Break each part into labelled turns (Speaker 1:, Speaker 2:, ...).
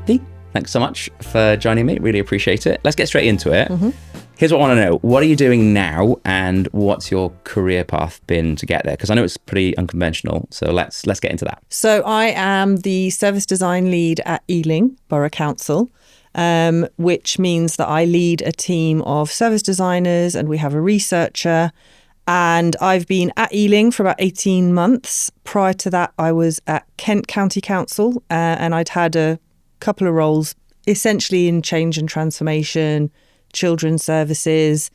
Speaker 1: Lee, thanks so much for joining me. Really appreciate it. Let's get straight into it.
Speaker 2: Mm-hmm.
Speaker 1: Here's what I want to know. What are you doing now, and what's your career path been to get there? Because I know it's pretty unconventional. So let's get into that.
Speaker 2: So I am the service design lead at Ealing Borough Council, which means that I lead a team of service designers and we have a researcher. And I've been at Ealing for about 18 months. Prior to that, I was at Kent County Council and I'd had a couple of roles essentially in change and transformation, children's services.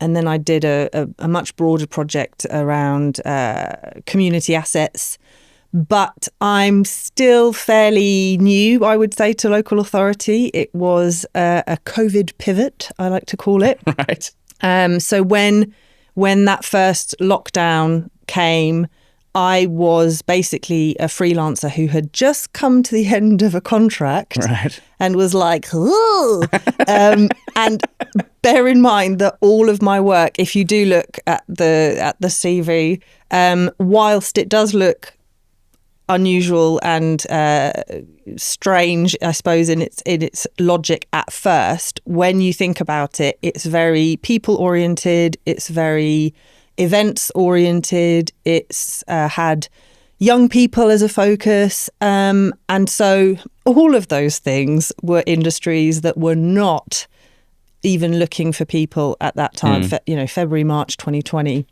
Speaker 2: And then I did a much broader project around community assets. But I'm still fairly new, I would say, to local authority. It was a COVID pivot, I like to call it.
Speaker 1: Right.
Speaker 2: So when that first lockdown came, I was basically a freelancer who had just come to the end of a contract,
Speaker 1: Right.
Speaker 2: And was like, ooh. And bear in mind that all of my work, if you do look at the CV, whilst it does look unusual and strange, I suppose, in its logic at first, when you think about it, it's very people oriented, it's very events oriented, it's had young people as a focus, and so all of those things were industries that were not even looking for people at that time, February, March 2020.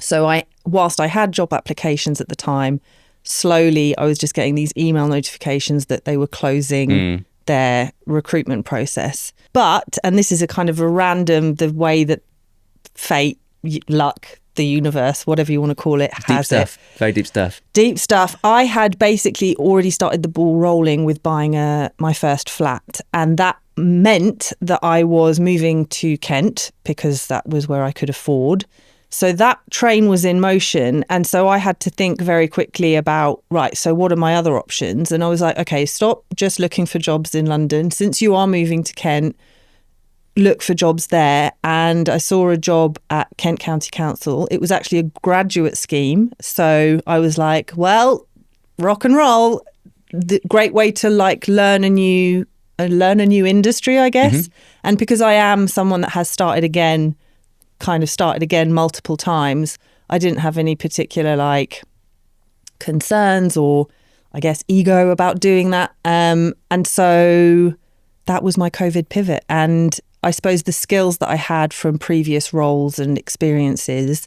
Speaker 2: So whilst I had job applications at the time, slowly I was just getting these email notifications that they were closing their recruitment process. But, and this is a kind of a random, the way that fate, luck, the universe, whatever you want to call it, has
Speaker 1: Deep stuff.
Speaker 2: it.
Speaker 1: Very deep stuff.
Speaker 2: Deep stuff. I had basically already started the ball rolling with buying my first flat. And that meant that I was moving to Kent because that was where I could afford. So that train was in motion. And so I had to think very quickly about, right, so what are my other options? And I was like, okay, stop just looking for jobs in London. Since you are moving to Kent, look for jobs there. And I saw a job at Kent County Council. It was actually a graduate scheme. So I was like, well, rock and roll. The great way to learn a new industry, I guess. Mm-hmm. And because I am someone that has started again multiple times, I didn't have any particular concerns or I guess ego about doing that. And so that was my COVID pivot. And I suppose the skills that I had from previous roles and experiences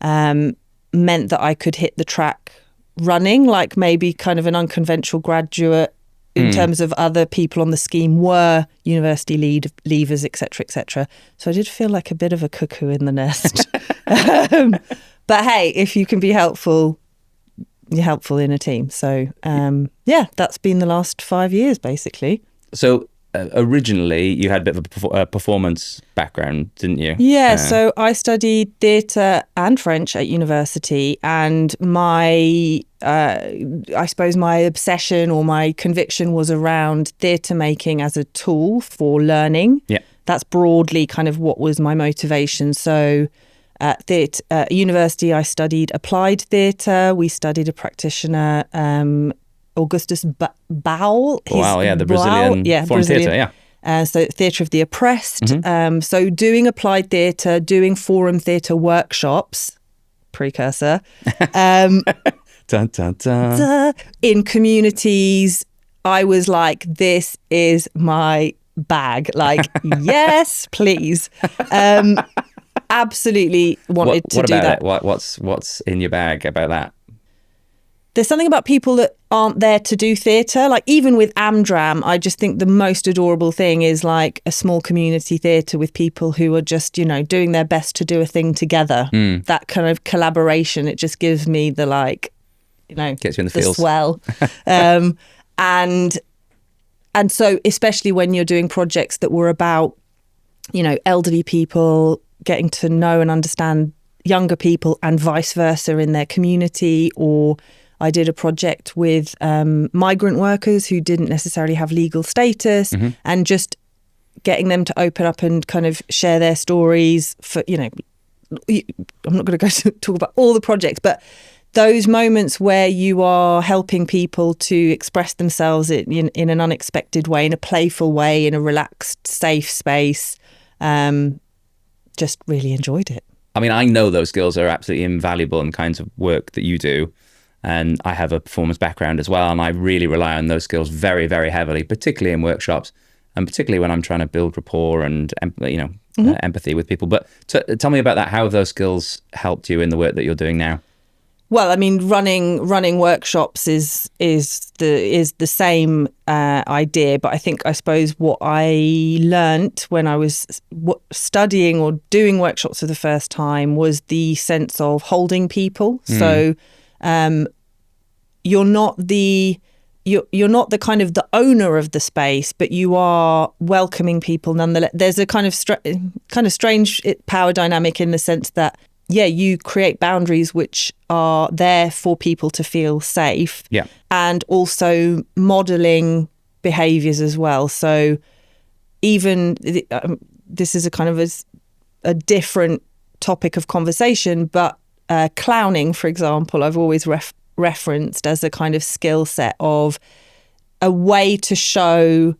Speaker 2: meant that I could hit the track running, like maybe kind of an unconventional graduate in terms of other people on the scheme were university leavers, et cetera. So I did feel like a bit of a cuckoo in the nest. But hey, if you can be helpful, you're helpful in a team. So that's been the last 5 years, basically.
Speaker 1: So originally you had a bit of a performance background, didn't you?
Speaker 2: Yeah, so I studied theatre and French at university, and I suppose my obsession or my conviction was around theatre making as a tool for learning.
Speaker 1: Yeah. That's
Speaker 2: broadly kind of what was my motivation. So at university, I studied applied theatre. We studied a practitioner, Augustus Boal.
Speaker 1: Wow, yeah, the Brazilian form theatre, yeah.
Speaker 2: So theatre of the oppressed. Mm-hmm. So doing applied theatre, doing forum theatre workshops, precursor,
Speaker 1: dun, dun, dun.
Speaker 2: In communities. I was like, this is my bag. Like, yes, please. Absolutely wanted to do that.
Speaker 1: What's in your bag about that?
Speaker 2: There's something about people that aren't there to do theatre. Like even with Amdram, I just think the most adorable thing is like a small community theatre with people who are just, doing their best to do a thing together. That kind of collaboration, it just gives me the
Speaker 1: gets you in the feels.
Speaker 2: Swell. And so especially when you're doing projects that were about, elderly people getting to know and understand younger people and vice versa in their community, or I did a project with migrant workers who didn't necessarily have legal status, and just getting them to open up and kind of share their stories for, I'm not going to go to talk about all the projects, but those moments where you are helping people to express themselves in an unexpected way, in a playful way, in a relaxed, safe space, just really enjoyed it.
Speaker 1: I mean, I know those skills are absolutely invaluable in kinds of work that you do. And I have a performance background as well. And I really rely on those skills very, very heavily, particularly in workshops and particularly when I'm trying to build rapport and, empathy with people. But tell me about that. How have those skills helped you in the work that you're doing now?
Speaker 2: Well, I mean, running workshops is the same idea, but I suppose what I learnt when I was studying or doing workshops for the first time was the sense of holding people. So you're not the kind of the owner of the space, but you are welcoming people nonetheless. There's a kind of strange power dynamic in the sense that, you create boundaries which are there for people to feel safe, and also modeling behaviors as well. So even this is a kind of a different topic of conversation, but clowning, for example, I've always referenced as a kind of skill set of a way to show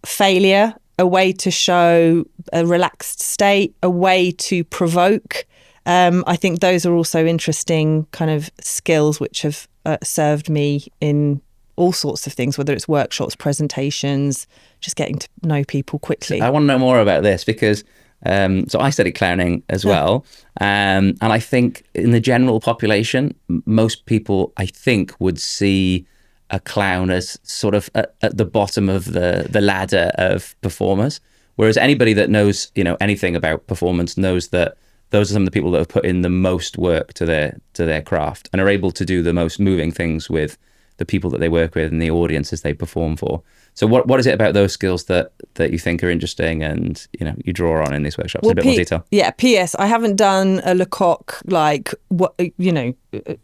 Speaker 2: failure, a way to show a relaxed state, a way to provoke. I think those are also interesting kind of skills which have served me in all sorts of things, whether it's workshops, presentations, just getting to know people quickly.
Speaker 1: I want to know more about this because so I studied clowning as well. And I think in the general population, most people, I think, would see a clown as sort of at the bottom of the ladder of performers. Whereas anybody that knows, anything about performance knows that those are some of the people that have put in the most work to their craft and are able to do the most moving things with the people that they work with and the audiences they perform for. So what is it about those skills that you think are interesting and you draw on in these workshops in a bit more detail?
Speaker 2: Yeah. P.S. I haven't done a Lecoq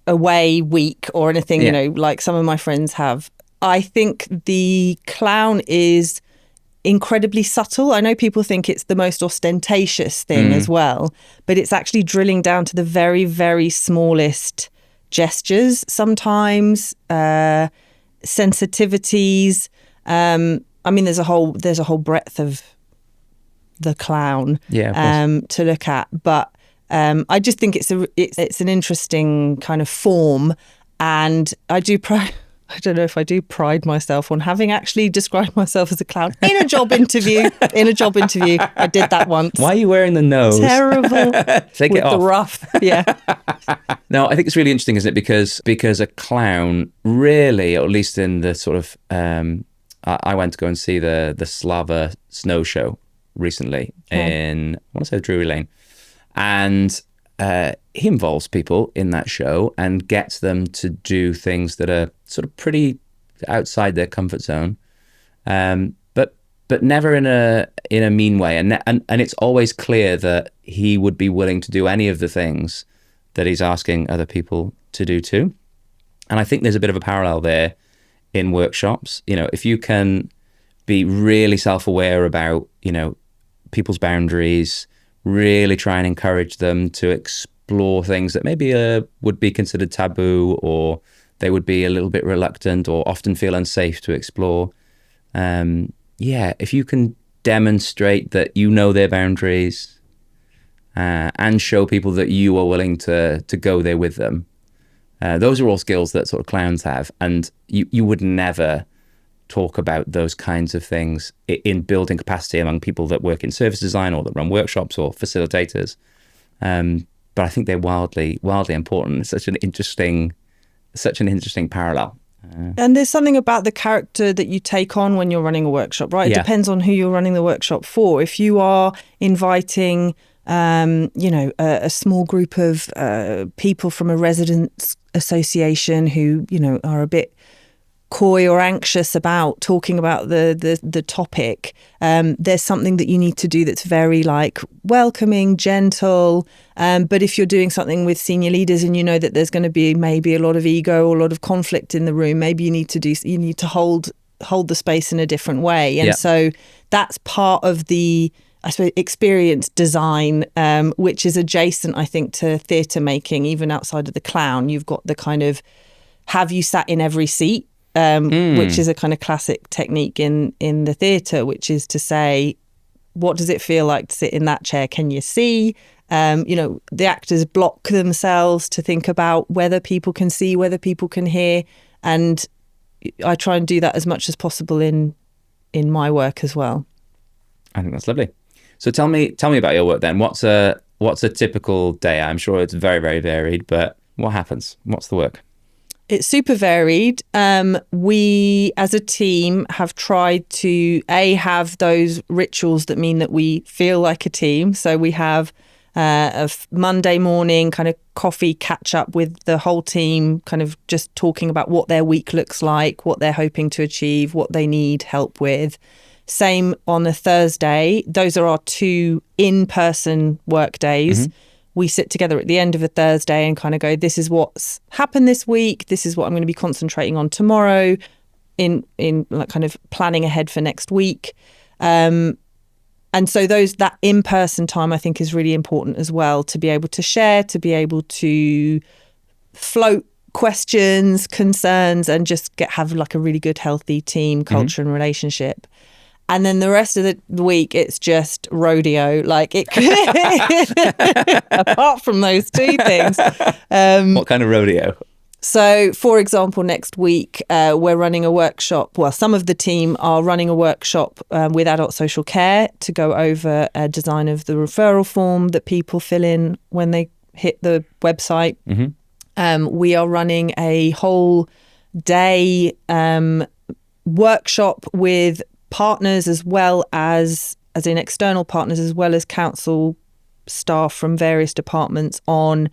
Speaker 2: away week or anything. Like some of my friends have. I think the clown is incredibly subtle. I know people think it's the most ostentatious thing as well, but it's actually drilling down to the very, very smallest gestures sometimes, sensitivities. I mean, there's a whole breadth of the clown to look at, but I just think it's an interesting kind of form, and I don't know if I do pride myself on having actually described myself as a clown in a job interview. I did that once.
Speaker 1: Why are you wearing the nose?
Speaker 2: Terrible.
Speaker 1: Take it off.
Speaker 2: With the ruff. Yeah.
Speaker 1: No, I think it's really interesting, isn't it? Because a clown really, or at least in the sort of, I went to go and see the Slava Snow Show recently in, I want to say Drury Lane. And he involves people in that show and gets them to do things that are sort of pretty outside their comfort zone, but never in a mean way. And it's always clear that he would be willing to do any of the things that he's asking other people to do too. And I think there's a bit of a parallel there in workshops. If you can be really self-aware about, people's boundaries, really try and encourage them to explore things that maybe would be considered taboo, or they would be a little bit reluctant or often feel unsafe to explore. If you can demonstrate that their boundaries and show people that you are willing to go there with them, those are all skills that sort of clowns have. And you would never talk about those kinds of things in building capacity among people that work in service design or that run workshops or facilitators. But I think they're wildly, wildly important. It's such an interesting parallel.
Speaker 2: And there's something about the character that you take on when you're running a workshop, right? It depends on who you're running the workshop for. If you are inviting, a small group of people from a residents association who, are a bit coy or anxious about talking about the topic, there's something that you need to do that's very welcoming, gentle. But if you're doing something with senior leaders and that there's going to be maybe a lot of ego or a lot of conflict in the room, maybe you need to hold the space in a different way. And so that's part of the I suppose, experience design, which is adjacent, I think, to theatre making. Even outside of the clown, you've got the kind of, have you sat in every seat, which is a kind of classic technique in the theatre, which is to say, what does it feel like to sit in that chair? Can you see? The actors block themselves to think about whether people can see, whether people can hear. And I try and do that as much as possible in my work as well.
Speaker 1: I think that's lovely. So tell me about your work then. What's a typical day? I'm sure it's very, very varied, but what happens? What's the work?
Speaker 2: It's super varied. We, as a team, have tried to have those rituals that mean that we feel like a team. So we have a Monday morning kind of coffee catch up with the whole team, kind of just talking about what their week looks like, what they're hoping to achieve, what they need help with. Same on a Thursday. Those are our 2 in-person work days. Mm-hmm. We sit together at the end of a Thursday and kind of go, this is what's happened this week. This is what I'm going to be concentrating on tomorrow in like kind of planning ahead for next week. And so that in-person time, I think, is really important as well, to be able to share, to be able to float questions, concerns, and just have like a really good, healthy team culture and relationship. And then the rest of the week, it's just rodeo. Like apart from those 2 things.
Speaker 1: What kind of rodeo?
Speaker 2: So, for example, next week, we're running a workshop. Well, some of the team are running a workshop with adult social care to go over a design of the referral form that people fill in when they hit the website. Mm-hmm. We are running a whole day workshop with partners as well as in external partners, as well as council staff from various departments, on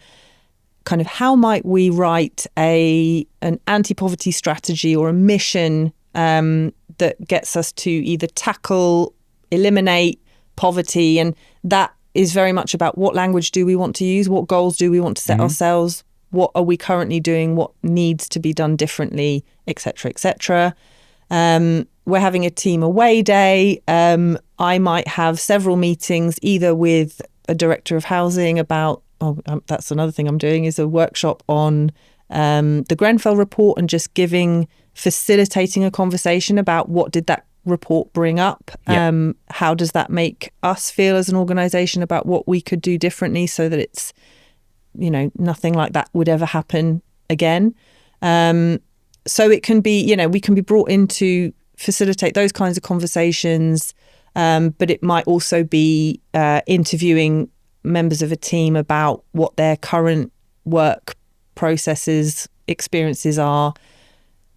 Speaker 2: kind of how might we write an anti-poverty strategy or a mission that gets us to either tackle, eliminate poverty. And that is very much about what language do we want to use, what goals do we want to set ourselves, what are we currently doing, what needs to be done differently, etc., etc. We're having a team away day. I might have several meetings either with a director of housing about, that's another thing I'm doing, is a workshop on the Grenfell report, and just facilitating a conversation about what did that report bring up? Yeah. How does that make us feel as an organisation about what we could do differently so that it's, nothing like that would ever happen again. So it can be, we can be brought in to facilitate those kinds of conversations, but it might also be interviewing members of a team about what their current work processes, experiences are,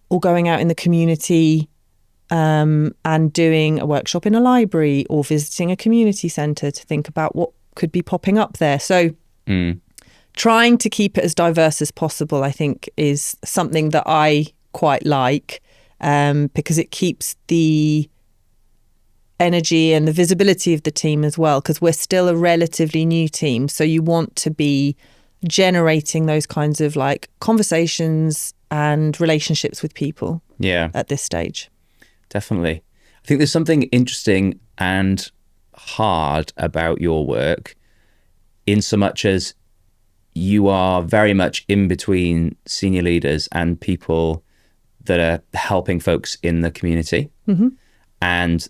Speaker 2: or going out in the community and doing a workshop in a library or visiting a community centre to think about what could be popping up there. So trying to keep it as diverse as possible, I think, is something that I quite like, because it keeps the energy and the visibility of the team as well, because we're still a relatively new team. So you want to be generating those kinds of like conversations and relationships with people at this stage.
Speaker 1: Definitely. I think there's something interesting and hard about your work, in so much as you are very much in between senior leaders and people that are helping folks in the community. Mm-hmm. And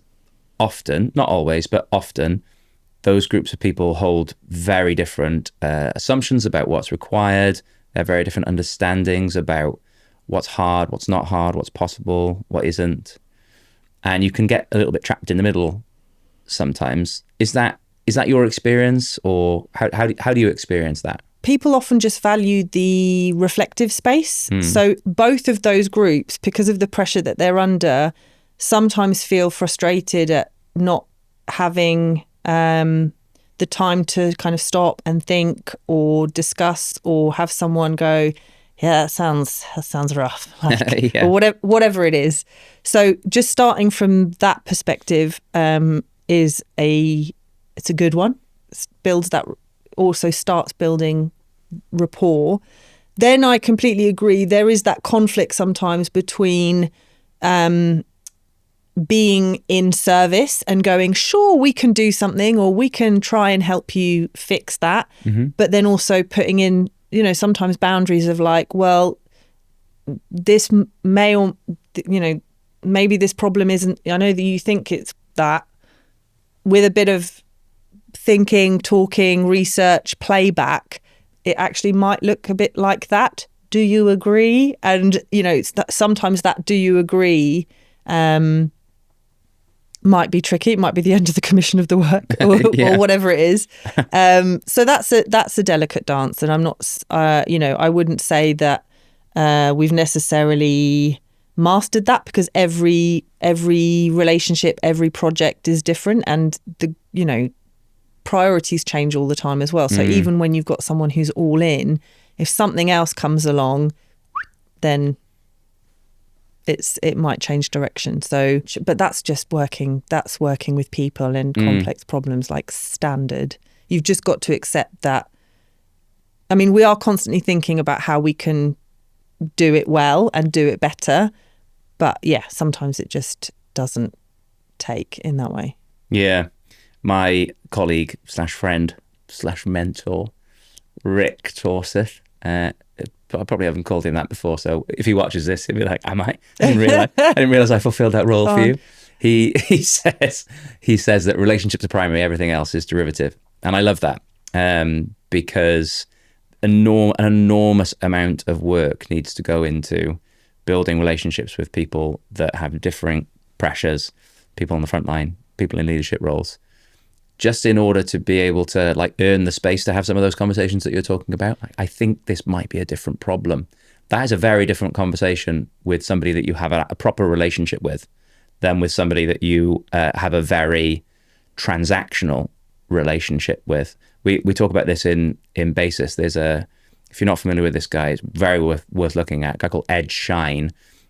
Speaker 1: often, not always, but often, those groups of people hold very different assumptions about what's required. They have very different understandings about what's hard, what's not hard, what's possible, what isn't. And you can get a little bit trapped in the middle sometimes. Is that your experience, or how do you experience that?
Speaker 2: People often just value the reflective space. So both of those groups, because of the pressure that they're under, sometimes feel frustrated at not having the time to kind of stop and think or discuss, or have someone go, yeah, that sounds rough, like, or whatever it is. So just starting from that perspective it's a good one. Starts building rapport. Then I completely agree. There is that conflict sometimes between being in service and going, sure, we can do something, or we can try and help you fix that. But then also putting in, you know, sometimes boundaries of like, well, this may, or, you know, maybe this problem isn't, I know that you think it's that, with a bit of thinking, talking, research, playback, it actually might look a bit like that. Do you agree? And, you know, it's that, sometimes that do you agree might be tricky. It might be the end of the commission of the work, or, or whatever it is. So that's a delicate dance. And I'm not, you know, I wouldn't say that we've necessarily mastered that, because every relationship, every project is different, and the, you know, priorities change all the time as well. So even when you've got someone who's all in, if something else comes along, then it might change direction. So, but that's just working with people and complex problems, like standard. You've just got to accept that. I mean, we are constantly thinking about how we can do it well and do it better. But yeah, sometimes it just doesn't take in that way.
Speaker 1: Yeah. My colleague / friend / mentor, Rick Torseth, I probably haven't called him that before, so if he watches this, he'll be like, "Am I? I didn't realize I fulfilled that role for you." He says that relationships are primary, everything else is derivative, and I love that because an enormous amount of work needs to go into building relationships with people that have differing pressures, people on the front line, people in leadership roles, just in order to be able to like earn the space to have some of those conversations that you're talking about. I think this might be a different problem. That is a very different conversation with somebody that you have a proper relationship with than with somebody that you have a very transactional relationship with. We talk about this in Basis. There's if you're not familiar with this guy, it's very worth looking at. A guy called Ed Shine,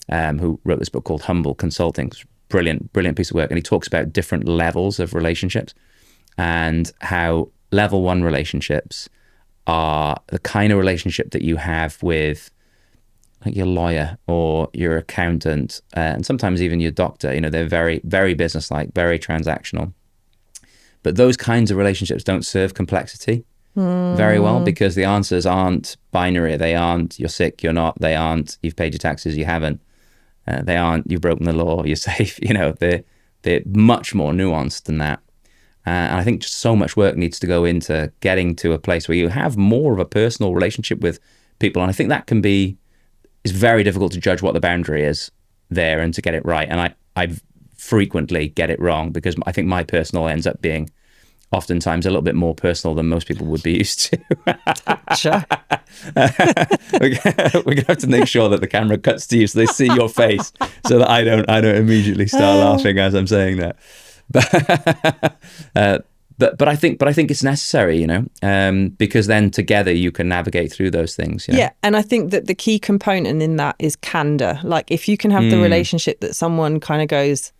Speaker 1: who wrote this book called Humble Consulting. It's brilliant piece of work. And he talks about different levels of relationships, and how level 1 relationships are the kind of relationship that you have with like your lawyer or your accountant, and sometimes even your doctor. You know, they're very, very businesslike, very transactional. But those kinds of relationships don't serve complexity very well, because the answers aren't binary. They aren't you're sick, you're not. They aren't you've paid your taxes, you haven't. They aren't you've broken the law, you're safe. You know, they're much more nuanced than that. And I think just so much work needs to go into getting to a place where you have more of a personal relationship with people. And I think that it's very difficult to judge what the boundary is there and to get it right. And I frequently get it wrong, because I think my personal ends up being oftentimes a little bit more personal than most people would be used to.
Speaker 2: Sure.
Speaker 1: We're gonna have to make sure that the camera cuts to you so they see your face, so that I don't immediately start laughing as I'm saying that. But I think it's necessary, you know, because then together you can navigate through those things. You know?
Speaker 2: Yeah, and I think that the key component in that is candor. Like, if you can have the relationship that someone kind of goes,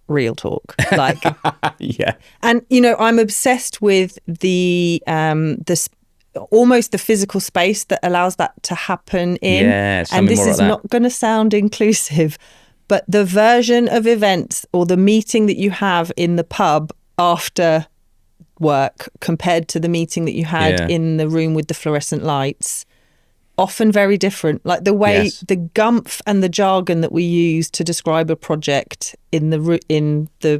Speaker 2: real talk, like,
Speaker 1: yeah.
Speaker 2: And you know, I'm obsessed with the almost the physical space that allows that to happen in.
Speaker 1: Yeah,
Speaker 2: and this is not going to sound inclusive, but the version of events or the meeting that you have in the pub after work compared to the meeting that you had in the room with the fluorescent lights, often very different. Like the way the gumph and the jargon that we use to describe a project in the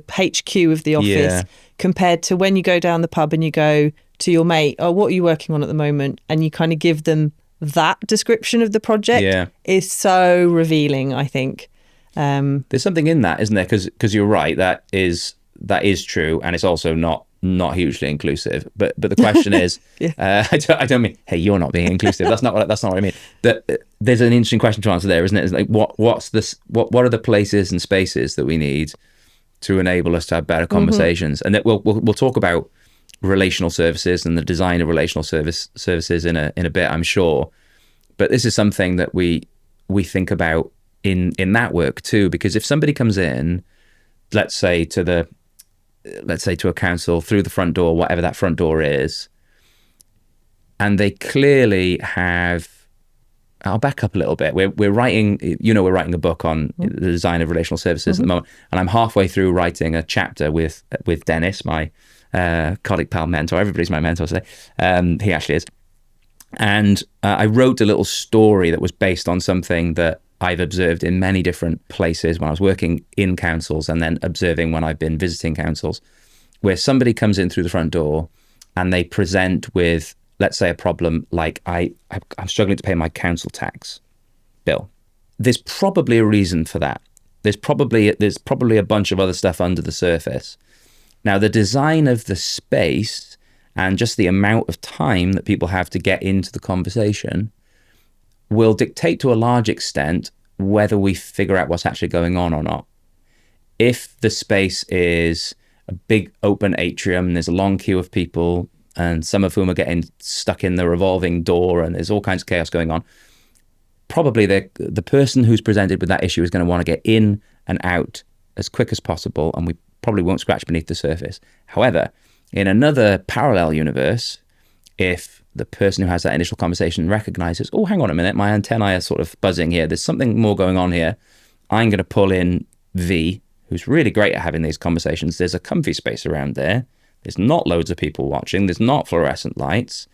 Speaker 2: HQ of the office compared to when you go down the pub and you go to your mate, oh, what are you working on at the moment? And you kind of give them that description of the project is so revealing, I think.
Speaker 1: There's something in that, isn't there? Because you're right, that is true, and it's also not hugely inclusive. But the question is, I don't mean, hey, you're not being inclusive. That's not what I mean. There's an interesting question to answer there, isn't it? It's like what are the places and spaces that we need to enable us to have better conversations? And that we'll talk about relational services and the design of relational services in a bit, I'm sure. But this is something that we think about in that work too, because if somebody comes in, let's say to a council through the front door, whatever that front door is, and they clearly have I'll back up a little bit. We're writing, we're writing a book on the design of relational services at the moment, and I'm halfway through writing a chapter with Dennis, my colleague, pal, mentor. Everybody's my mentor today. He actually is. And I wrote a little story that was based on something that I've observed in many different places when I was working in councils, and then observing when I've been visiting councils, where somebody comes in through the front door and they present with, let's say, a problem like I'm struggling to pay my council tax bill. There's probably a reason for that. There's probably a bunch of other stuff under the surface. Now, the design of the space and just the amount of time that people have to get into the conversation will dictate to a large extent whether we figure out what's actually going on or not. If the space is a big open atrium and there's a long queue of people, and some of whom are getting stuck in the revolving door, and there's all kinds of chaos going on, probably the person who's presented with that issue is going to want to get in and out as quick as possible, and we probably won't scratch beneath the surface. However, in another parallel universe, if the person who has that initial conversation recognizes, oh, hang on a minute, my antennae are sort of buzzing here, there's something more going on here, I'm going to pull in V, who's really great at having these conversations. There's a comfy space around there. There's not loads of people watching. There's not fluorescent lights.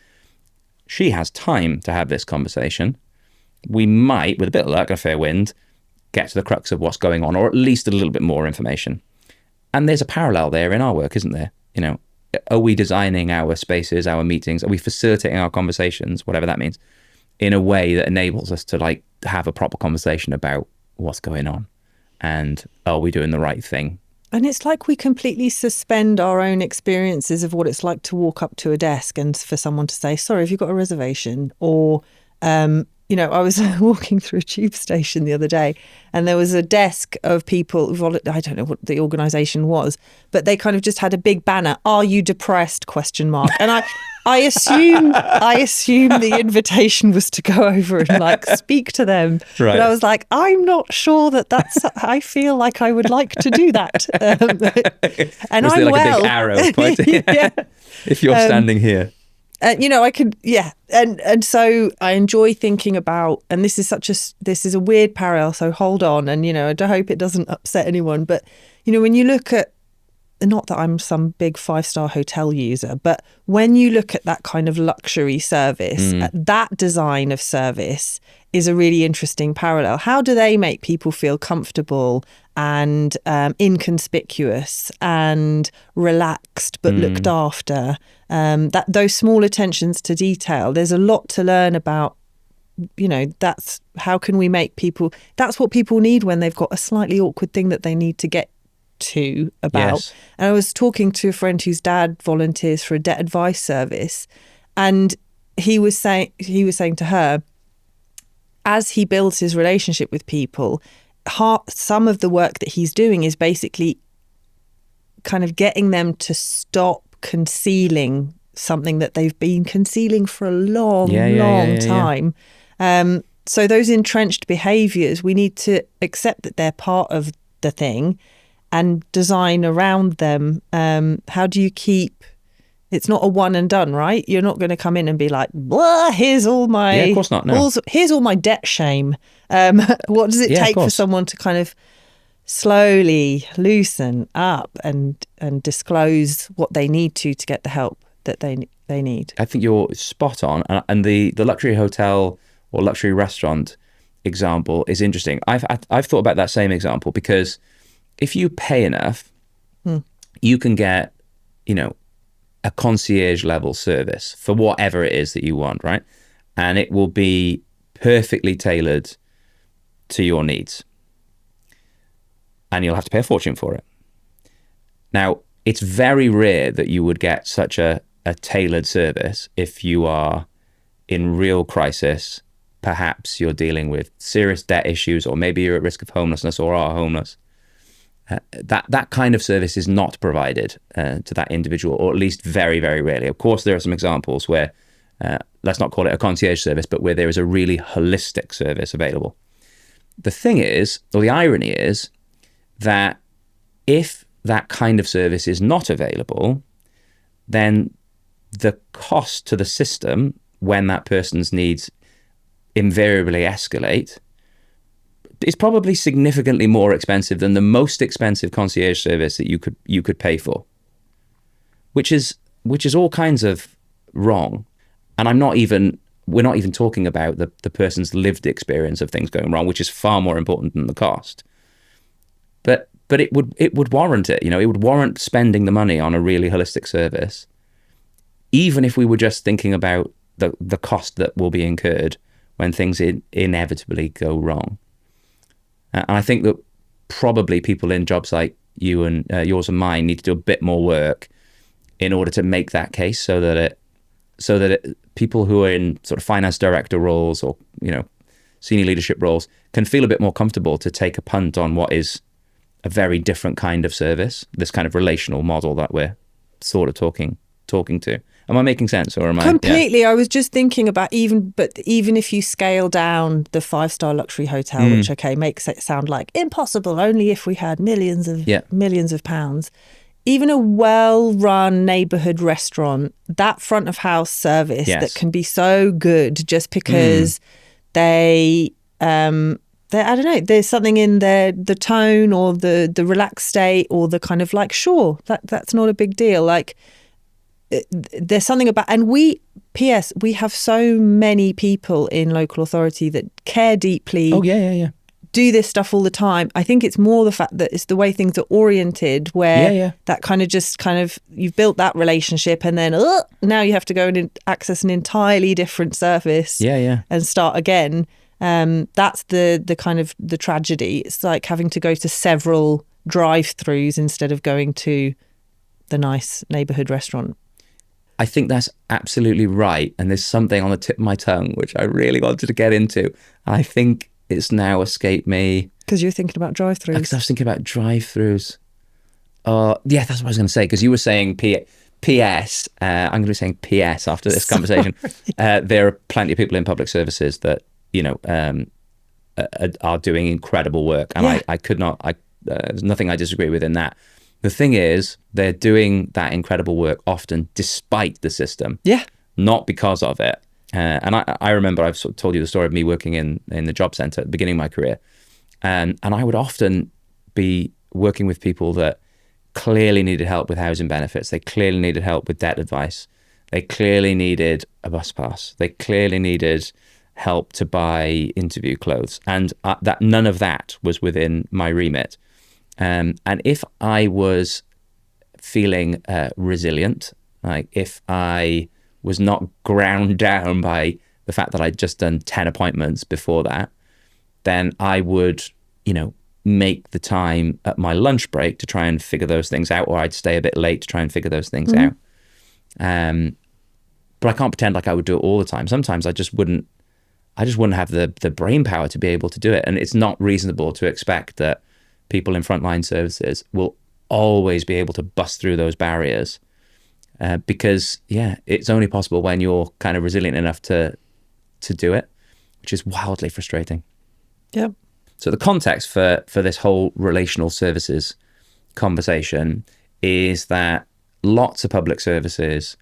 Speaker 1: She has time to have this conversation. We might, with a bit of luck and a fair wind, get to the crux of what's going on, or at least a little bit more information. And there's a parallel there in our work, isn't there? Are we designing our spaces, our meetings? Are we facilitating our conversations, whatever that means, in a way that enables us to have a proper conversation about what's going on? And are we doing the right thing?
Speaker 2: And it's like we completely suspend our own experiences of what it's like to walk up to a desk and for someone to say, sorry, have you got a reservation? Or, I was walking through a tube station the other day, and there was a desk of people, I don't know what the organisation was, but they kind of just had a big banner, "Are you depressed?" ? And I assume the invitation was to go over and speak to them.
Speaker 1: Right.
Speaker 2: But I was like, I'm not sure that's, I feel like I would like to do that. And
Speaker 1: was
Speaker 2: I'm
Speaker 1: there
Speaker 2: well.
Speaker 1: A big arrow pointing?
Speaker 2: Yeah.
Speaker 1: If you're standing here.
Speaker 2: I could, yeah. And so I enjoy thinking about, and this is a weird parallel, so hold on. And, I hope it doesn't upset anyone. But, when you look at, not that I'm some big 5-star hotel user, but when you look at that kind of luxury service, that design of service is a really interesting parallel. How do they make people feel comfortable and inconspicuous and relaxed but looked after? Those small attentions to detail, there's a lot to learn about. That's how can we make people, that's what people need when they've got a slightly awkward thing that they need to get to about.
Speaker 1: Yes.
Speaker 2: And I was talking to a friend whose dad volunteers for a debt advice service, and he was saying to her, as he builds his relationship with people, some of the work that he's doing is basically kind of getting them to stop concealing something that they've been concealing for a long time. So those entrenched behaviours, we need to accept that they're part of the thing and design around them. How do you keep, it's not a one and done, right? You're not going to come in and be like, blah, here's all my,
Speaker 1: of course not, no.
Speaker 2: Here's all my debt shame. What does it take for someone to kind of slowly loosen up and disclose what they need to get the help that they need?
Speaker 1: I think you're spot on. And the luxury hotel or luxury restaurant example is interesting. I've thought about that same example, because if you pay enough, you can get, a concierge level service for whatever it is that you want, right? And it will be perfectly tailored to your needs. And you'll have to pay a fortune for it. Now, it's very rare that you would get such a tailored service if you are in real crisis. Perhaps you're dealing with serious debt issues, or maybe you're at risk of homelessness or are homeless. That kind of service is not provided to that individual, or at least very, very rarely. Of course, there are some examples where, let's not call it a concierge service, but where there is a really holistic service available. The thing is, or the irony is, that if that kind of service is not available, then the cost to the system when that person's needs invariably escalate is probably significantly more expensive than the most expensive concierge service that you could pay for, which is all kinds of wrong. And we're not even talking about the person's lived experience of things going wrong, which is far more important than the cost. But it would warrant it. It would warrant spending the money on a really holistic service, even if we were just thinking about the cost that will be incurred when things inevitably go wrong. And I think that probably people in jobs like you and yours and mine need to do a bit more work in order to make that case, so that people who are in sort of finance director roles or senior leadership roles can feel a bit more comfortable to take a punt on what is a very different kind of service, this kind of relational model that we're sort of talking to. Am I making sense, or am I
Speaker 2: completely? Yeah. I was just thinking about even if you scale down the 5-star luxury hotel, which makes it sound like impossible, only if we had millions of pounds. Even a well-run neighborhood restaurant, that front of house service that can be so good just because they I don't know, there's something in the tone or the relaxed state or the kind of like, sure, that's not a big deal. Like there's something about, and we have so many people in local authority that care deeply.
Speaker 1: Oh, yeah.
Speaker 2: Do this stuff all the time. I think it's more the fact that it's the way things are oriented, where that kind of you've built that relationship, and then now you have to go and access an entirely different service and start again. That's the kind of the tragedy. It's like having to go to several drive-throughs instead of going to the nice neighborhood restaurant.
Speaker 1: I think that's absolutely right. And there's something on the tip of my tongue which I really wanted to get into. I think it's now escaped me.
Speaker 2: Because you're thinking about drive-throughs.
Speaker 1: Because I was thinking about drive-throughs. Yeah, that's what I was going to say. Because you were saying PS. I'm going to be saying PS after this conversation. There are plenty of people in public services that, are doing incredible work. And I could not, there's nothing I disagree with in that. The thing is, they're doing that incredible work often despite the system.
Speaker 2: Yeah.
Speaker 1: Not because of it. And I remember I've sort of told you the story of me working in the job centre at the beginning of my career. And I would often be working with people that clearly needed help with housing benefits. They clearly needed help with debt advice. They clearly needed a bus pass. They clearly needed help to buy interview clothes. And that none of that was within my remit. And if I was feeling resilient, like if I was not ground down by the fact that I'd just done 10 appointments before that, then I would, make the time at my lunch break to try and figure those things out, or I'd stay a bit late to try and figure those things out. But I can't pretend like I would do it all the time. Sometimes I just wouldn't have the brain power to be able to do it. And it's not reasonable to expect that people in frontline services will always be able to bust through those barriers. Because it's only possible when you're kind of resilient enough to do it, which is wildly frustrating.
Speaker 2: Yep.
Speaker 1: So the context for this whole relational services conversation is that lots of public services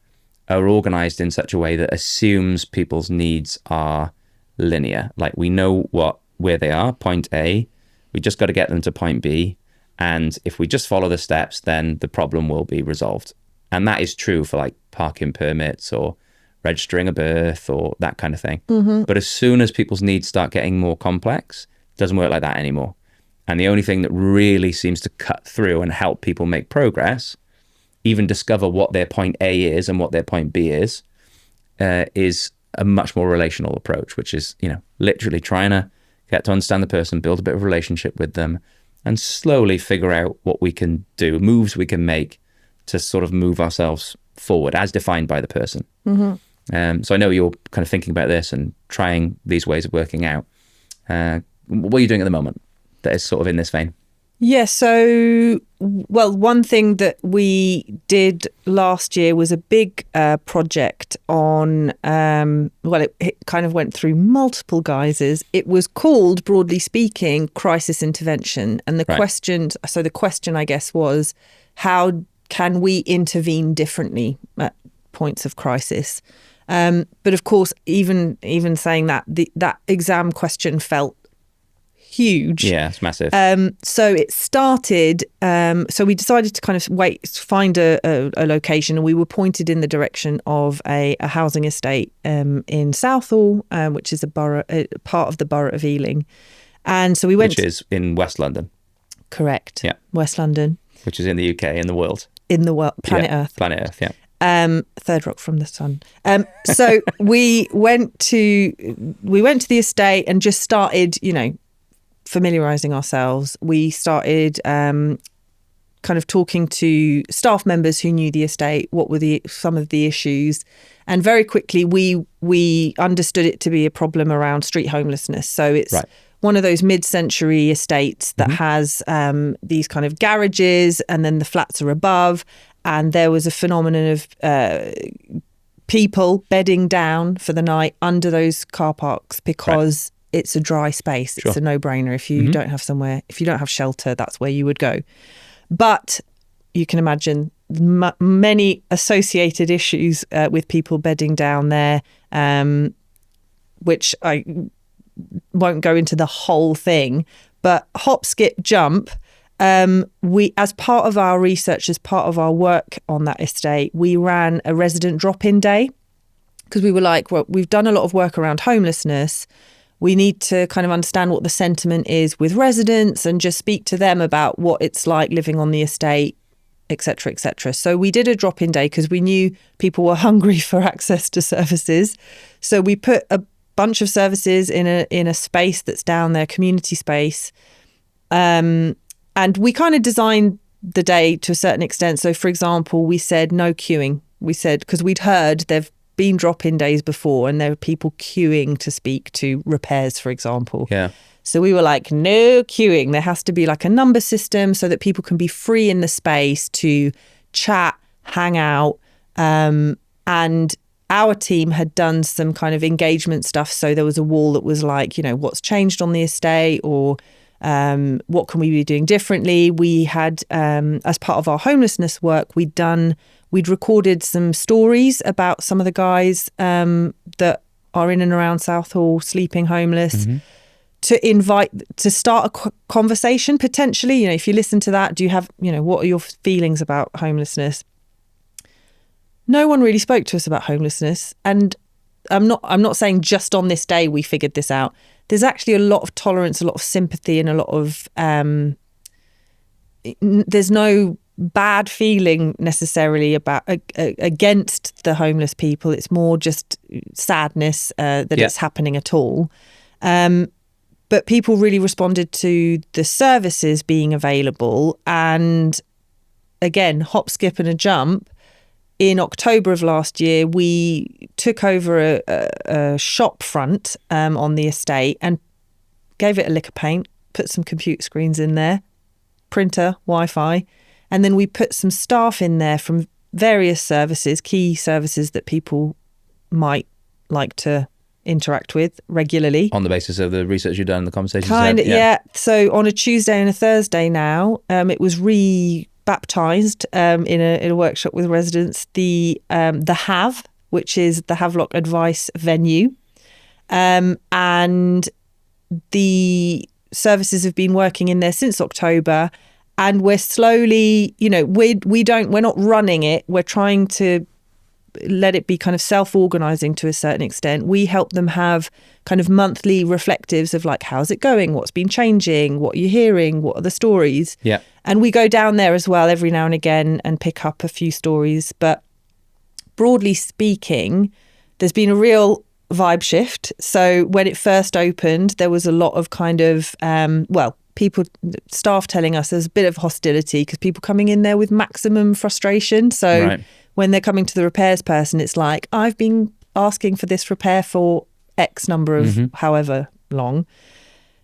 Speaker 1: are organized in such a way that assumes people's needs are linear. Like we know where they are, point A, we just got to get them to point B. And if we just follow the steps, then the problem will be resolved. And that is true for like parking permits or registering a birth or that kind of thing. Mm-hmm. But as soon as people's needs start getting more complex, it doesn't work like that anymore. And the only thing that really seems to cut through and help people make progress, even discover what their point A is and what their point B is a much more relational approach, which is, literally trying to get to understand the person, build a bit of a relationship with them, and slowly figure out what we can do, moves we can make to sort of move ourselves forward as defined by the person. Mm-hmm. So I know you're kind of thinking about this and trying these ways of working out. What are you doing at the moment that is sort of in this vein?
Speaker 2: Yeah, so, one thing that we did last year was a big project on, it kind of went through multiple guises. It was called, broadly speaking, crisis intervention. And the question, I guess, was how can we intervene differently at points of crisis? But of course, even saying that, that exam question felt huge.
Speaker 1: Yeah, it's massive.
Speaker 2: So it started. So we decided to kind of find a location, and we were pointed in the direction of a housing estate in Southall, which is a part of the borough of Ealing. And so we went.
Speaker 1: Which is in West London.
Speaker 2: Correct.
Speaker 1: Yeah.
Speaker 2: West London.
Speaker 1: Which is in the UK, in the world.
Speaker 2: In the world, planet Earth.
Speaker 1: Planet Earth, yeah.
Speaker 2: Third rock from the sun. So we went to the estate and just started, familiarising ourselves. We started kind of talking to staff members who knew the estate, what were some of the issues. And very quickly we understood it to be a problem around street homelessness. So it's one of those mid-century estates that has these kind of garages, and then the flats are above. And there was a phenomenon of people bedding down for the night under those car parks because it's a dry space. It's a no-brainer. If you don't have if you don't have shelter, that's where you would go. But you can imagine many associated issues with people bedding down there, which I won't go into the whole thing. But hop, skip, jump. We, as part of our research, as part of our work on that estate, we ran a resident drop-in day, because we were like, well, we've done a lot of work around homelessness. We need to kind of understand what the sentiment is with residents and just speak to them about what it's like living on the estate, etc., etc. So we did a drop-in day because we knew people were hungry for access to services. So we put a bunch of services in a space that's down there, community space. And we kind of designed the day to a certain extent. So, for example, we said no queuing. We said, because we'd heard there've been drop-in days before and there were people queuing to speak to repairs, for example.
Speaker 1: Yeah.
Speaker 2: So we were like, no queuing. There has to be like a number system so that people can be free in the space to chat, hang out. And our team had done some kind of engagement stuff. So there was a wall that was like, what's changed on the estate, or what can we be doing differently? We had, as part of our homelessness work, we'd recorded some stories about some of the guys that are in and around Southall sleeping homeless, to start a conversation potentially. If you listen to that, do you have, what are your feelings about homelessness? No one really spoke to us about homelessness, and I'm not saying just on this day we figured this out. There's actually a lot of tolerance, a lot of sympathy, and a lot of there's no bad feeling necessarily about against the homeless people. It's more just sadness that it's happening at all. But people really responded to the services being available, and again, hop, skip, and a jump. In October of last year, we took over a shop front on the estate and gave it a lick of paint, put some computer screens in there, printer, Wi-Fi, and then we put some staff in there from various services, key services that people might like to interact with regularly.
Speaker 1: On the basis of the research you've done, the conversations
Speaker 2: Kind of,
Speaker 1: you had?
Speaker 2: yeah. So on a Tuesday and a Thursday now, it was baptised in a workshop with residents, the Have, which is the Havelock advice venue, and the services have been working in there since October, and we're slowly, we're not running it, we're trying to let it be kind of self-organising to a certain extent. We help them have kind of monthly reflectives of like, how's it going? What's been changing? What are you hearing? What are the stories?
Speaker 1: Yeah.
Speaker 2: And we go down there as well every now and again and pick up a few stories. But broadly speaking, there's been a real vibe shift. So when it first opened, there was a lot of kind of, staff telling us there's a bit of hostility because people coming in there with maximum frustration. So when they're coming to the repairs person, it's like, I've been asking for this repair for X number of however long.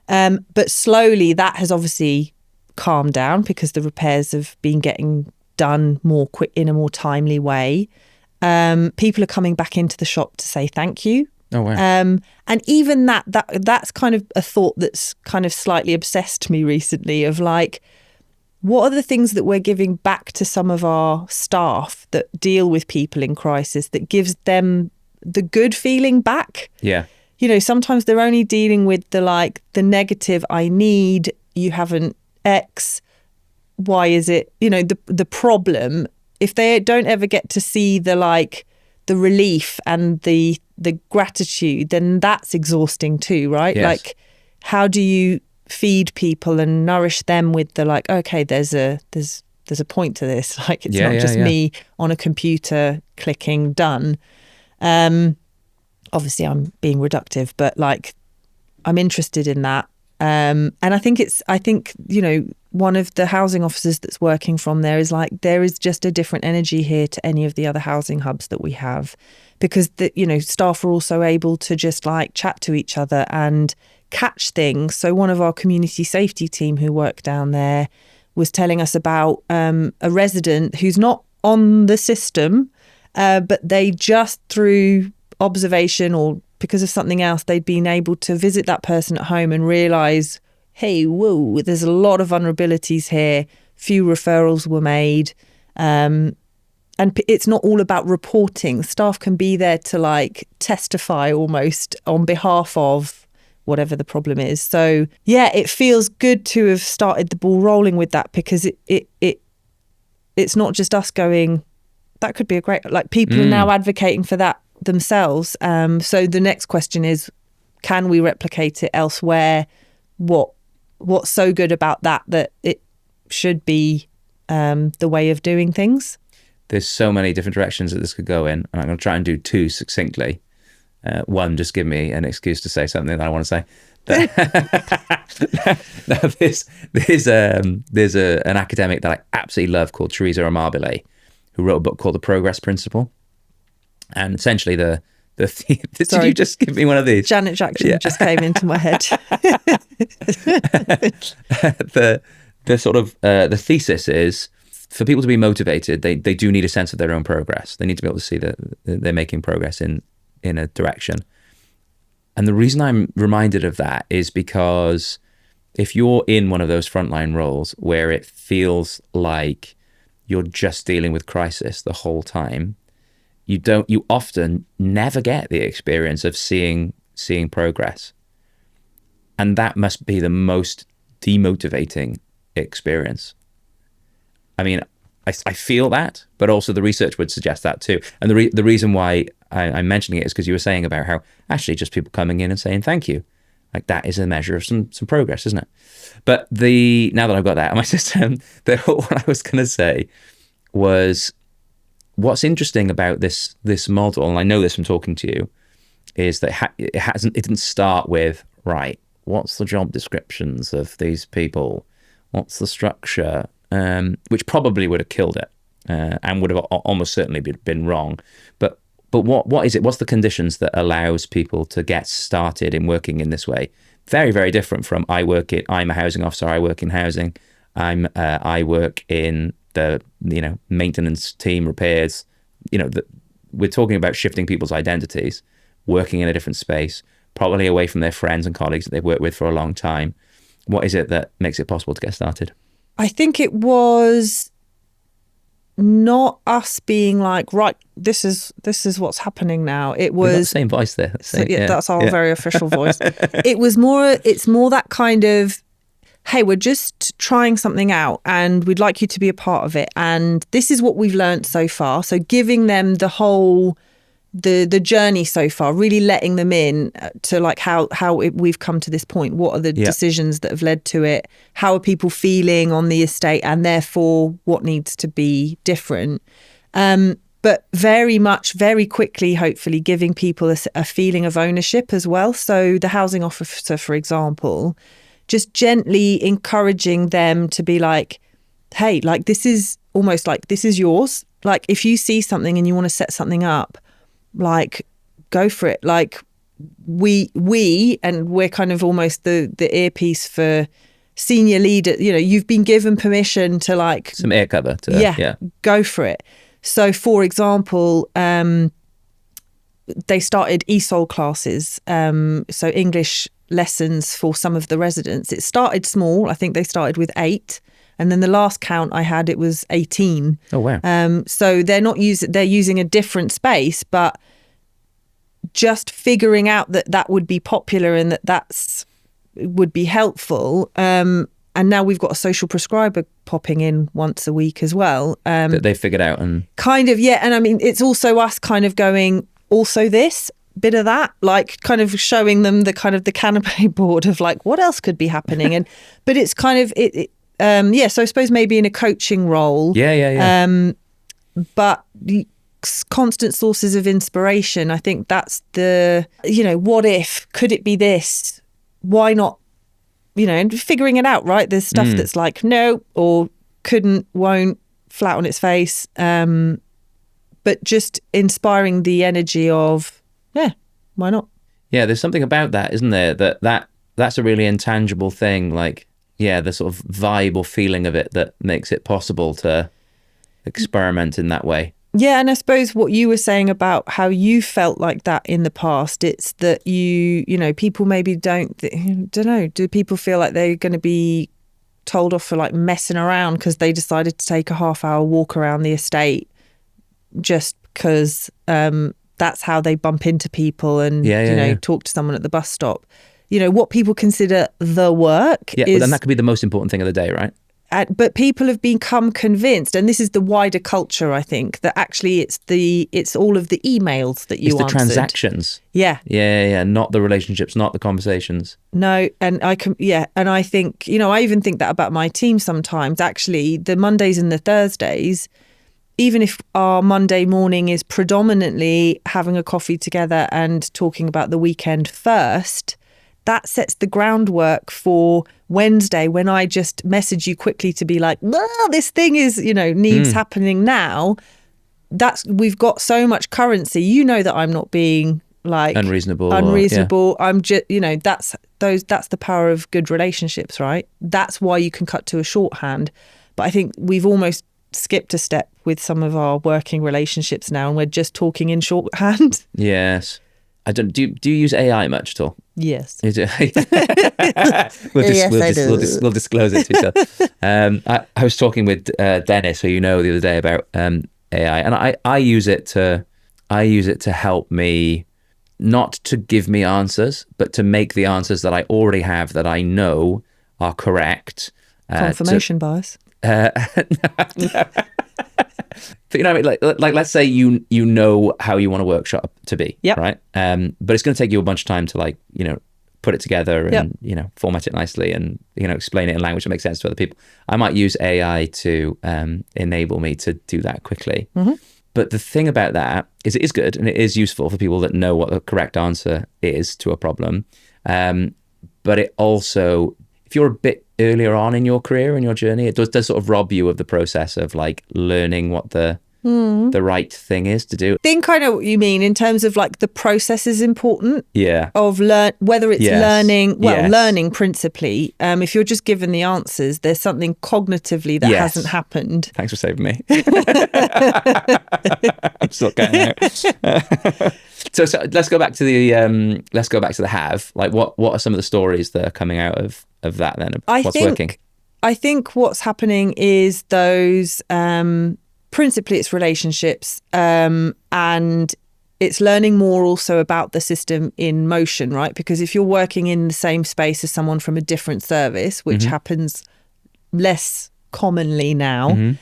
Speaker 2: But slowly that has obviously calmed down because the repairs have been getting done more quick in a more timely way. People are coming back into the shop to say thank you.
Speaker 1: Oh, wow.
Speaker 2: And even that's kind of a thought that's kind of slightly obsessed me recently of like, what are the things that we're giving back to some of our staff that deal with people in crisis that gives them the good feeling back.
Speaker 1: Yeah.
Speaker 2: You know, sometimes they're only dealing with the negative, I need, you haven't X, why is it, you know, the problem. If they don't ever get to see the relief and the gratitude, then that's exhausting too, right?
Speaker 1: Yes.
Speaker 2: Like, how do you feed people and nourish them with okay, there's a point to this. Like, it's not just me on a computer clicking done. Obviously I'm being reductive, but like, I'm interested in that. And I think, you know, one of the housing officers that's working from there is like, there is just a different energy here to any of the other housing hubs that we have, because you know, staff are also able to just like chat to each other and catch things. So one of our community safety team who work down there was telling us about a resident who's not on the system, but they just through observation or because of something else, they'd been able to visit that person at home and realise, hey, whoa, there's a lot of vulnerabilities here. Few referrals were made. And it's not all about reporting. Staff can be there to like testify almost on behalf of whatever the problem is. So yeah, it feels good to have started the ball rolling with that, because it's not just us going, that could be a great, like people are now advocating for that themselves. So the next question is, can we replicate it elsewhere? What's so good about that it should be the way of doing things?
Speaker 1: There's so many different directions that this could go in, and I'm going to try and do two succinctly. One, just give me an excuse to say something that I want to say. Now, there's an academic that I absolutely love called Teresa Amabile, who wrote a book called The Progress Principle. And essentially did you just give me one of these?
Speaker 2: Janet Jackson just came into my head.
Speaker 1: The sort of the thesis is, for people to be motivated, they do need a sense of their own progress. They need to be able to see that they're making progress in a direction. And the reason I'm reminded of that is because if you're in one of those frontline roles where it feels like you're just dealing with crisis the whole time, you often never get the experience of seeing progress. And that must be the most demotivating experience. I mean, I feel that, but also the research would suggest that too. And the reason why I'm mentioning it is because you were saying about how actually just people coming in and saying thank you, like that is a measure of some progress, isn't it? But now that I've got that on my system, what I was going to say was, what's interesting about this model, and I know this from talking to you, is that it didn't start with, right, what's the job descriptions of these people? What's the structure? Which probably would have killed it and would have almost certainly been wrong. But what is it? What's the conditions that allows people to get started in working in this way? Very, very different from I'm a housing officer, I work in housing, I work in the maintenance team, repairs. We're talking about shifting people's identities, working in a different space, probably away from their friends and colleagues that they've worked with for a long time. What is it that makes it possible to get started?
Speaker 2: I think it was not us being like, right, this is what's happening now. It was
Speaker 1: the same voice there.
Speaker 2: That's our very official voice. It's more that kind of, hey, we're just trying something out and we'd like you to be a part of it. And this is what we've learned so far. So giving them the whole, the journey so far, really letting them in to like how we've come to this point. What are the decisions that have led to it? How are people feeling on the estate, and therefore what needs to be different? But very quickly, hopefully giving people a feeling of ownership as well. So the housing officer, for example, just gently encouraging them to be like, hey, like this is almost like this is yours. Like if you see something and you want to set something up, like go for it. Like we and we're kind of almost the earpiece for senior leader. You've been given permission to like
Speaker 1: some air cover to
Speaker 2: go for it. So for example, they started ESOL classes, so English lessons for some of the residents. It started small. I think they started with 8. And then the last count I had, it was 18.
Speaker 1: Oh, wow.
Speaker 2: So they're using a different space, but just figuring out that would be popular and that's would be helpful. And now we've got a social prescriber popping in once a week as well.
Speaker 1: That they figured out and
Speaker 2: kind of, yeah. And I mean, it's also us kind of going, also this, bit of that, like kind of showing them the kind of the canopy board of like, what else could be happening? And, but it's kind of, so I suppose maybe in a coaching role.
Speaker 1: Yeah.
Speaker 2: But the constant sources of inspiration, I think that's the, what if, could it be this? Why not? And figuring it out, right? There's stuff that's like, no, or couldn't, won't, flat on its face. But just inspiring the energy of, yeah, why not?
Speaker 1: Yeah, there's something about that, isn't there? That's a really intangible thing. Like, yeah, the sort of vibe or feeling of it that makes it possible to experiment in that way.
Speaker 2: Yeah, and I suppose what you were saying about how you felt like that in the past, it's that people maybe don't know, do people feel like they're going to be told off for like messing around because they decided to take a half-hour walk around the estate just because that's how they bump into people and talk to someone at the bus stop? What people consider the work is...
Speaker 1: Yeah, and that could be the most important thing of the day, right?
Speaker 2: But people have become convinced, and this is the wider culture, I think, that actually it's all of the emails that you answered.
Speaker 1: It's the transactions.
Speaker 2: Yeah.
Speaker 1: Yeah, not the relationships, not the conversations.
Speaker 2: No, and I think, I even think that about my team sometimes. Actually, the Mondays and the Thursdays, even if our Monday morning is predominantly having a coffee together and talking about the weekend first, that sets the groundwork for Wednesday when I just message you quickly to be like, this thing is, needs happening now. We've got so much currency. That I'm not being like
Speaker 1: unreasonable.
Speaker 2: I'm just, that's the power of good relationships, right? That's why you can cut to a shorthand. But I think we've almost skipped a step with some of our working relationships now, and we're just talking in shorthand.
Speaker 1: Yes. I don't. Do you use AI much at all?
Speaker 2: Yes.
Speaker 1: We'll disclose it to each other. I was talking with Dennis, who the other day, about AI, and I use it to help me, not to give me answers, but to make the answers that I already have that I know are correct.
Speaker 2: Confirmation bias.
Speaker 1: No. But like let's say you know how you want a workshop to be, right? But it's going to take you a bunch of time to put it together and format it nicely and explain it in language that makes sense to other people. I might use AI to enable me to do that quickly. Mm-hmm. But the thing about that is it is good and it is useful for people that know what the correct answer is to a problem. But it also, if you're a bit earlier on in your career and your journey, it does sort of rob you of the process of like learning what the right thing is to do.
Speaker 2: I think I know what you mean in terms of like the process is important.
Speaker 1: Yeah.
Speaker 2: Of whether it's learning principally. If you're just given the answers, there's something cognitively that hasn't happened.
Speaker 1: Thanks for saving me. I'm still getting out. So let's go back to the have. Like what are some of the stories that are coming out of that then? Working?
Speaker 2: I think what's happening is those principally it's relationships, and it's learning more also about the system in motion, right? Because if you're working in the same space as someone from a different service, which happens less commonly now,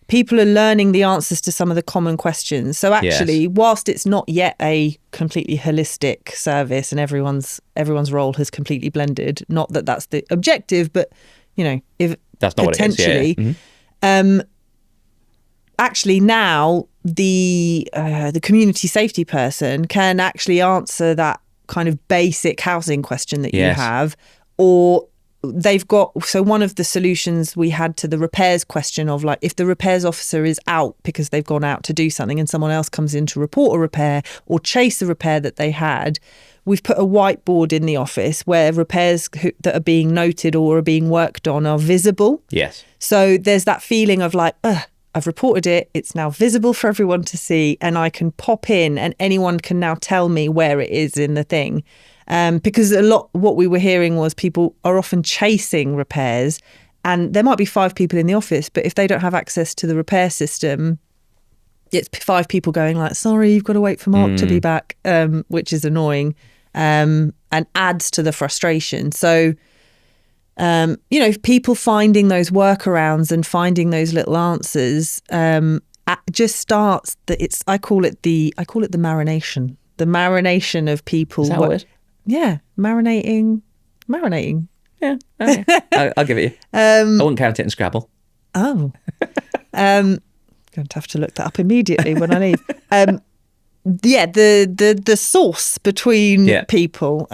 Speaker 2: people are learning the answers to some of the common questions. So actually, whilst it's not yet a completely holistic service and everyone's role has completely blended, not that that's the objective, but if
Speaker 1: that's not
Speaker 2: potentially,
Speaker 1: what it is,
Speaker 2: actually now the community safety person can actually answer that kind of basic housing question that you have, or they've got, so one of the solutions we had to the repairs question of like, if the repairs officer is out because they've gone out to do something and someone else comes in to report a repair or chase the repair that they had, we've put a whiteboard in the office where repairs that are being noted or are being worked on are visible.
Speaker 1: Yes.
Speaker 2: So there's that feeling of like, I've reported it, it's now visible for everyone to see, and I can pop in and anyone can now tell me where it is in the thing. Because a lot, what we were hearing was people are often chasing repairs, and there might be 5 people in the office, but if they don't have access to the repair system, it's 5 people going like, sorry, you've got to wait for Mark to be back, which is annoying, and adds to the frustration. So, people finding those workarounds and finding those little answers just starts I call it the marination. The marination of people.
Speaker 1: Is that a word?
Speaker 2: Yeah, marinating.
Speaker 1: Yeah, okay. I'll give it you. I wouldn't count it in Scrabble.
Speaker 2: Oh, going to have to look that up immediately when I leave. The source between people.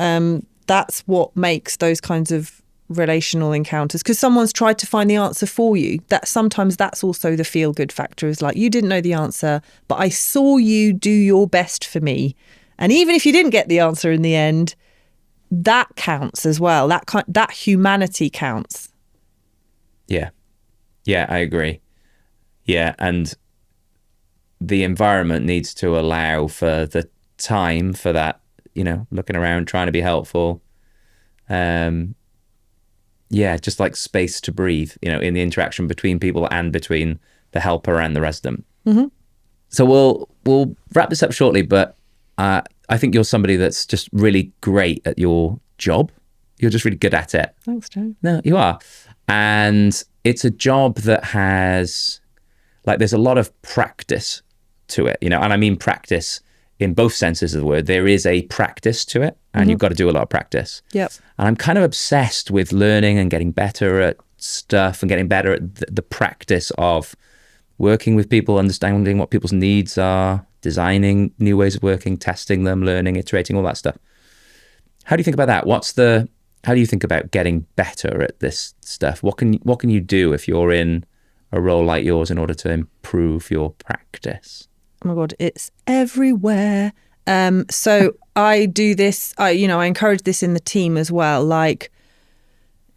Speaker 2: That's what makes those kinds of relational encounters, because someone's tried to find the answer for you. That sometimes that's also the feel good factor, is like, you didn't know the answer, but I saw you do your best for me, and even if you didn't get the answer in the end, that counts as well. That humanity counts.
Speaker 1: Yeah, I agree. Yeah, and the environment needs to allow for the time for that, looking around, trying to be helpful. Just like space to breathe, in the interaction between people and between the helper and the resident.
Speaker 2: Mm-hmm.
Speaker 1: So we'll wrap this up shortly, but I think you're somebody that's just really great at your job. You're just really good at it.
Speaker 2: Thanks, Joe.
Speaker 1: No, you are. And it's a job that has, there's a lot of practice to it, and I mean practice in both senses of the word. There is a practice to it, and you've got to do a lot of practice.
Speaker 2: Yep.
Speaker 1: And I'm kind of obsessed with learning and getting better at stuff and getting better at the practice of working with people, understanding what people's needs are, designing new ways of working, testing them, learning, iterating, all that stuff. How do you think about that? How do you think about getting better at this stuff? What can you do if you're in a role like yours in order to improve your practice?
Speaker 2: Oh my God, it's everywhere. So I do this, I encourage this in the team as well. Like,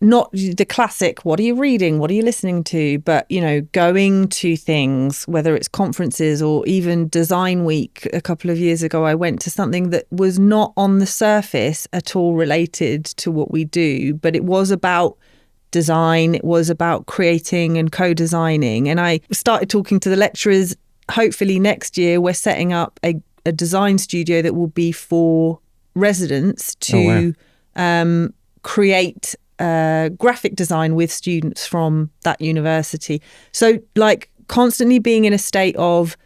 Speaker 2: not the classic, what are you reading? What are you listening to? But, going to things, whether it's conferences or even Design Week. A couple of years ago, I went to something that was not on the surface at all related to what we do, but it was about design. It was about creating and co-designing. And I started talking to the lecturers. Hopefully next year, we're setting up a design studio that will be for residents to create graphic design with students from that university. So constantly being in a state of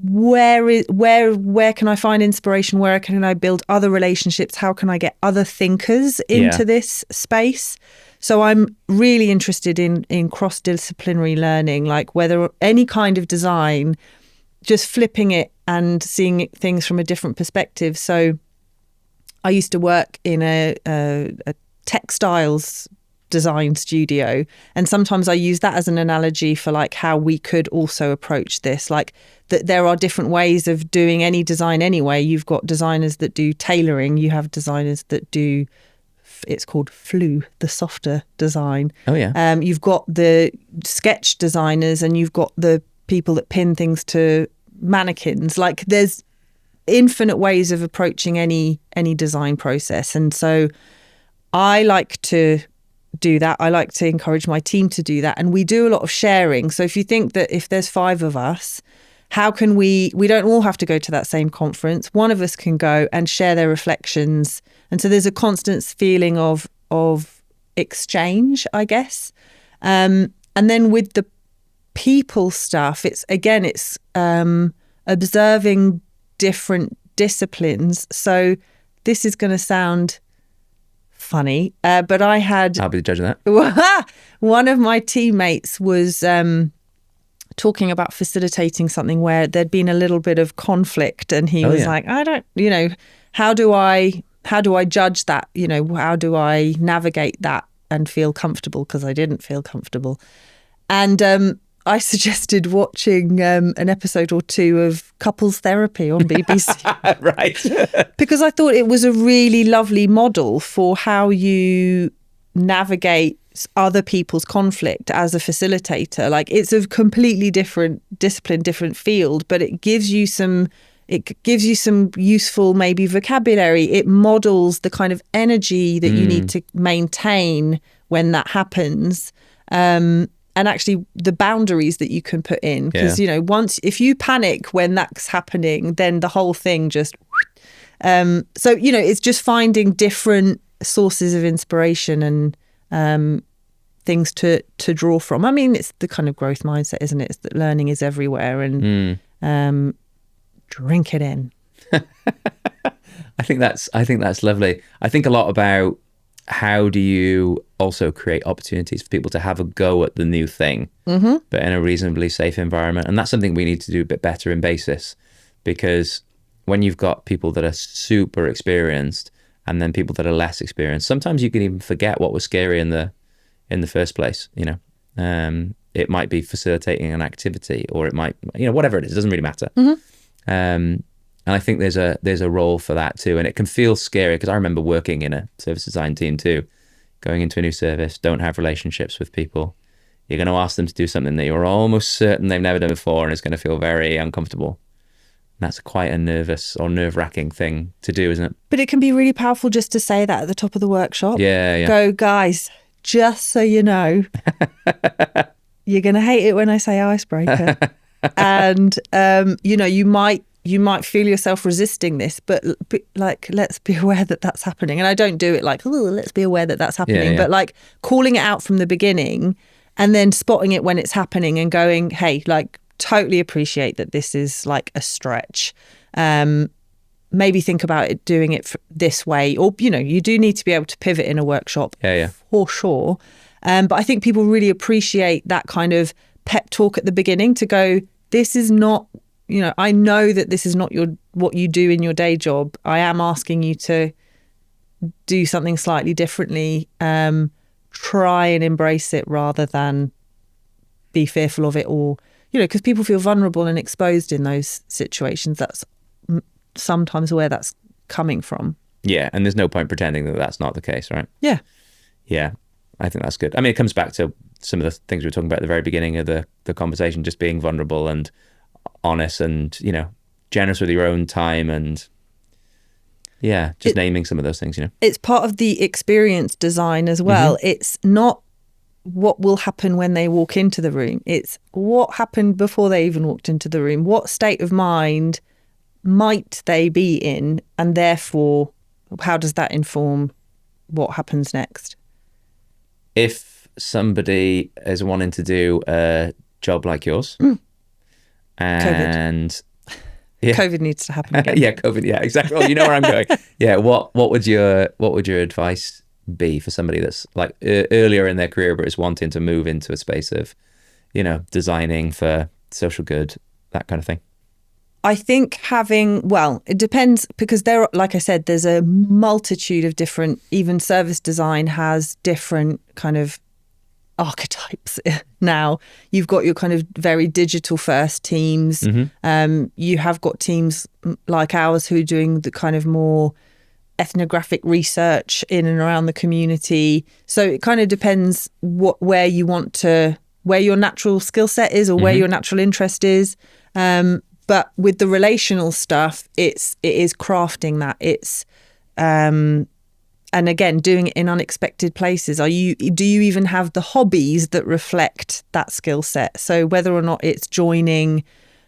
Speaker 2: where can I find inspiration? Where can I build other relationships? How can I get other thinkers into this space? So I'm really interested in cross-disciplinary learning, whether any kind of design, just flipping it and seeing things from a different perspective. So I used to work in a textiles design studio, and sometimes I use that as an analogy for how we could also approach this, that there are different ways of doing any design anyway. You've got designers that do tailoring, you have designers that do, it's called flu, the softer design.
Speaker 1: Oh yeah.
Speaker 2: You've got the sketch designers, and you've got the people that pin things to mannequins. There's infinite ways of approaching any design process, and so I like to do that. I like to encourage my team to do that, and we do a lot of sharing. So if you think that if there's 5 of us, how can we don't all have to go to that same conference. One of us can go and share their reflections, and so there's a constant feeling of exchange, I guess. And then with the people stuff, it's observing different disciplines. So this is going to sound funny, but I'll
Speaker 1: be the judge of that.
Speaker 2: One of my teammates was talking about facilitating something where there'd been a little bit of conflict, and he was like, I don't, how do I judge that? How do I navigate that and feel comfortable? Because I didn't feel comfortable. And I suggested watching an episode or 2 of Couples Therapy on BBC.
Speaker 1: Right.
Speaker 2: Because I thought it was a really lovely model for how you navigate other people's conflict as a facilitator. It's a completely different discipline, different field, but it gives you some useful maybe vocabulary. It models the kind of energy that you need to maintain when that happens. actually the boundaries that you can put in, because
Speaker 1: Yeah.
Speaker 2: once if you panic when that's happening, then the whole thing just so it's just finding different sources of inspiration and things to draw from. I mean, it's the kind of growth mindset, isn't it? It's that learning is everywhere, and drink it in.
Speaker 1: I think that's lovely. I think a lot about how do you also create opportunities for people to have a go at the new thing, but in a reasonably safe environment. And that's something we need to do a bit better in Basis, because when you've got people that are super experienced and then people that are less experienced, sometimes you can even forget what was scary in the first place. It might be facilitating an activity, or it might, whatever it is, it doesn't really matter. And I think there's a role for that too. And it can feel scary, because I remember working in a service design team too, going into a new service, don't have relationships with people. You're going to ask them to do something that you're almost certain they've never done before, and it's going to feel very uncomfortable. And that's quite a nervous or nerve-wracking thing to do, isn't it?
Speaker 2: But it can be really powerful just to say that at the top of the workshop.
Speaker 1: Yeah.
Speaker 2: Go, guys, just so you know, you're going to hate it when I say icebreaker. And, you might feel yourself resisting this, but like, let's be aware that that's happening. And I don't do it like, oh, let's be aware that that's happening, but like calling it out from the beginning and then spotting it when it's happening and going, hey, like, totally appreciate that this is like a stretch. Maybe think about it, doing it this way, or, you do need to be able to pivot in a workshop for sure. But I think people really appreciate that kind of pep talk at the beginning to go, this is not, I know that this is not what you do in your day job. I am asking you to do something slightly differently. Try and embrace it rather than be fearful of it, or, because people feel vulnerable and exposed in those situations. That's sometimes where that's coming from.
Speaker 1: Yeah, and there's no point pretending that that's not the case, right?
Speaker 2: Yeah.
Speaker 1: Yeah, I think that's good. I mean, it comes back to some of the things we were talking about at the very beginning of the conversation, just being vulnerable and honest and, generous with your own time, and naming some of those things,
Speaker 2: It's part of the experience design as well. It's not what will happen when they walk into the room. It's what happened before they even walked into the room. What state of mind might they be in? And therefore, how does that inform what happens next?
Speaker 1: If somebody is wanting to do a job like yours, and
Speaker 2: COVID needs to happen again.
Speaker 1: COVID. Yeah, exactly. Oh, you know where I'm going. Yeah. What would your advice be for somebody that's like earlier in their career but is wanting to move into a space of, designing for social good, that kind of thing?
Speaker 2: I think it depends, because like I said, there's a multitude of different, even service design has different kind of archetypes now. You've got your kind of very digital first teams. You have got teams like ours who are doing the kind of more ethnographic research in and around the community. So it kind of depends where your natural skill set is, or where your natural interest is. But with the relational stuff, it is crafting that. It's and again, doing it in unexpected places. Do you even have the hobbies that reflect that skill set? So whether or not it's joining,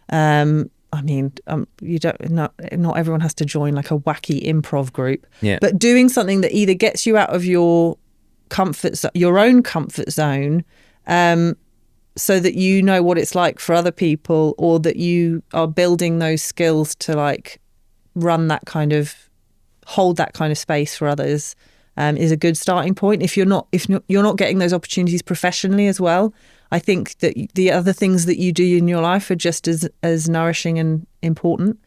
Speaker 2: not everyone has to join like a wacky improv group, but doing something that either gets you out of your own comfort zone, so that you know what it's like for other people, or that you are building those skills to like hold that kind of space for others, is a good starting point. If you're not getting those opportunities professionally as well, I think that the other things that you do in your life are just as nourishing and important.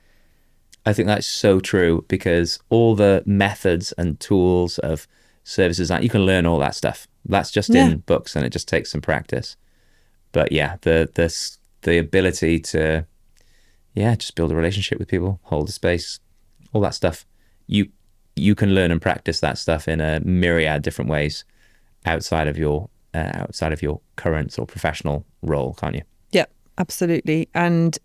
Speaker 1: I think that's so true, because all the methods and tools of service design, you can learn all that stuff. That's just in books, and it just takes some practice. But the ability to just build a relationship with people, hold a space, all that stuff, you can learn and practice that stuff in a myriad different ways outside of your current or professional role, can't you?
Speaker 2: Yeah, absolutely. And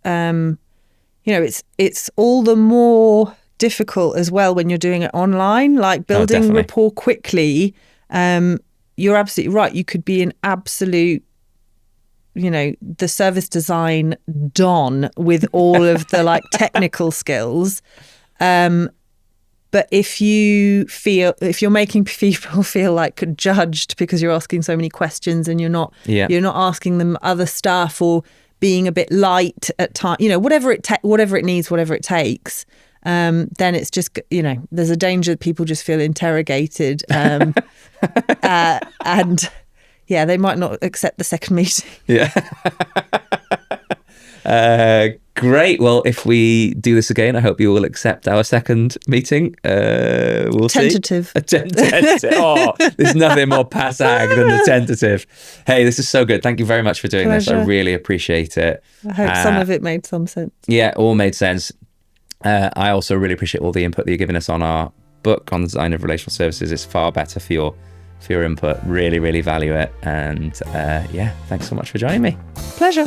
Speaker 2: it's all the more difficult as well when you're doing it online, like building rapport quickly. You're absolutely right. You could be an absolute the service design don with all of the like technical skills. But if you're making people feel like judged because you're asking so many questions and you're not asking them other stuff, or being a bit light at time, whatever it needs, whatever it takes, then it's just, there's a danger that people just feel interrogated, and they might not accept the second meeting.
Speaker 1: Yeah. Great. Well, if we do this again, I hope you will accept our second meeting. We'll
Speaker 2: tentative.
Speaker 1: See. Tentative. Oh, there's nothing more passag than the tentative. Hey, this is so good. Thank you very much for doing
Speaker 2: Pleasure.
Speaker 1: this. I really appreciate it.
Speaker 2: I hope some of it made some sense.
Speaker 1: Yeah, all made sense. I also really appreciate all the input that you're giving us on our book on the design of relational services. It's far better for your input. Really, really value it. And thanks so much for joining me.
Speaker 2: Pleasure.